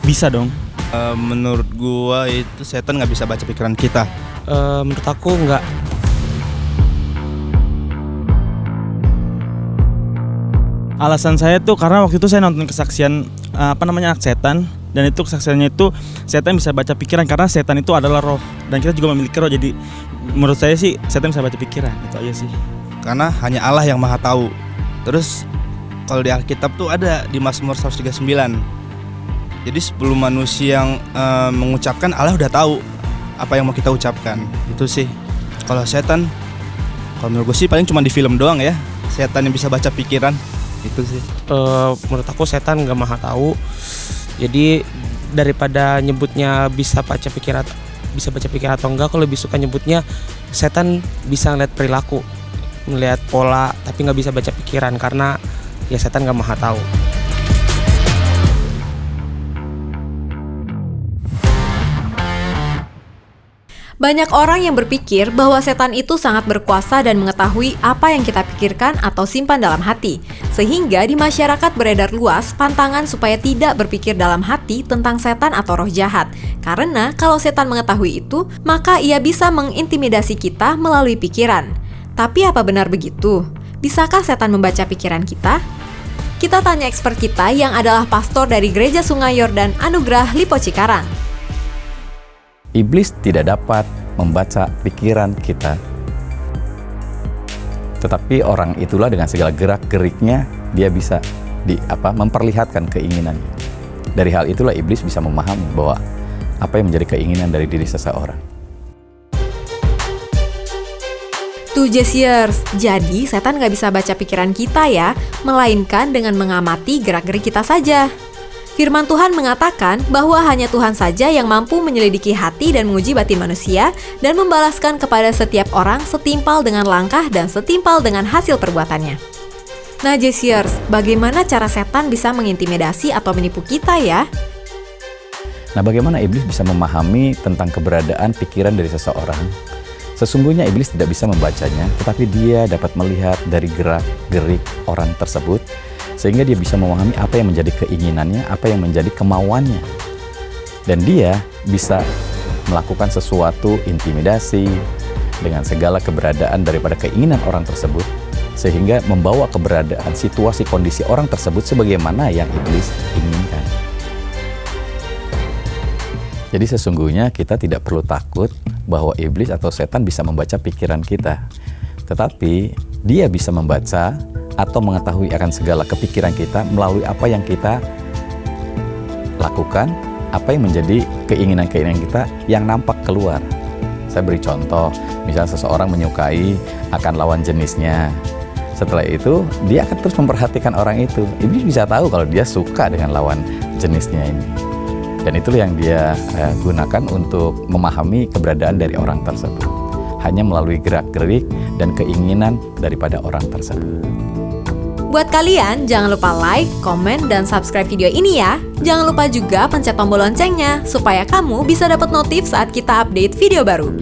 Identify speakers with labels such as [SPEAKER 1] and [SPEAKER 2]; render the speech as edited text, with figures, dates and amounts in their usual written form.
[SPEAKER 1] Bisa dong.
[SPEAKER 2] Menurut gua itu setan nggak bisa baca pikiran kita.
[SPEAKER 3] Menurut aku enggak.
[SPEAKER 1] Alasan saya tuh karena waktu itu saya nonton kesaksian anak setan, dan itu kesaksiannya itu setan bisa baca pikiran karena setan itu adalah roh dan kita juga memiliki roh. Jadi menurut saya sih setan bisa baca pikiran, itu aja sih.
[SPEAKER 2] Karena hanya Allah yang maha tahu. Terus kalau di Alkitab tuh ada di Mazmur 139. Jadi sebelum manusia yang mengucapkan, Allah udah tahu apa yang mau kita ucapkan. Itu sih. Kalau setan, kalau menurut gue sih paling cuma di film doang ya, setan yang bisa baca pikiran. Itu sih.
[SPEAKER 3] Menurut aku setan nggak maha tahu. Jadi daripada nyebutnya bisa baca pikiran atau enggak, aku lebih suka nyebutnya setan bisa ngeliat perilaku, ngeliat pola, tapi nggak bisa baca pikiran karena ya setan nggak maha tahu.
[SPEAKER 4] Banyak orang yang berpikir bahwa setan itu sangat berkuasa dan mengetahui apa yang kita pikirkan atau simpan dalam hati. Sehingga di masyarakat beredar luas pantangan supaya tidak berpikir dalam hati tentang setan atau roh jahat. Karena kalau setan mengetahui itu, maka ia bisa mengintimidasi kita melalui pikiran. Tapi apa benar begitu? Bisakah setan membaca pikiran kita? Kita tanya expert kita yang adalah pastor dari Gereja Sungai Yordan Anugerah Lipo Cikarang.
[SPEAKER 5] Iblis tidak dapat membaca pikiran kita. Tetapi orang itulah dengan segala gerak-geriknya dia bisa memperlihatkan keinginannya. Dari hal itulah iblis bisa memahami bahwa apa yang menjadi keinginan dari diri seseorang.
[SPEAKER 4] Tuh Jesiers, jadi setan nggak bisa baca pikiran kita ya, melainkan dengan mengamati gerak-gerik kita saja. Firman Tuhan mengatakan bahwa hanya Tuhan saja yang mampu menyelidiki hati dan menguji batin manusia dan membalaskan kepada setiap orang setimpal dengan langkah dan setimpal dengan hasil perbuatannya. Nah Jesiers, bagaimana cara setan bisa mengintimidasi atau menipu kita ya?
[SPEAKER 5] Nah, bagaimana iblis bisa memahami tentang keberadaan pikiran dari seseorang? Sesungguhnya iblis tidak bisa membacanya, tetapi dia dapat melihat dari gerak-gerik orang tersebut, sehingga dia bisa memahami apa yang menjadi keinginannya, apa yang menjadi kemauannya. Dan dia bisa melakukan sesuatu intimidasi dengan segala keberadaan daripada keinginan orang tersebut, sehingga membawa keberadaan situasi kondisi orang tersebut sebagaimana yang iblis inginkan. Jadi sesungguhnya kita tidak perlu takut bahwa iblis atau setan bisa membaca pikiran kita. Tetapi dia bisa membaca atau mengetahui akan segala kepikiran kita melalui apa yang kita lakukan, apa yang menjadi keinginan-keinginan kita yang nampak keluar. Saya beri contoh, misalnya seseorang menyukai akan lawan jenisnya. Setelah itu, dia akan terus memperhatikan orang itu. Iblis bisa tahu kalau dia suka dengan lawan jenisnya ini. Dan itulah yang dia gunakan untuk memahami keberadaan dari orang tersebut. Hanya melalui gerak-gerik dan keinginan daripada orang tersebut.
[SPEAKER 4] Buat kalian, jangan lupa like, komen, dan subscribe video ini ya. Jangan lupa juga pencet tombol loncengnya, supaya kamu bisa dapat notif saat kita update video baru.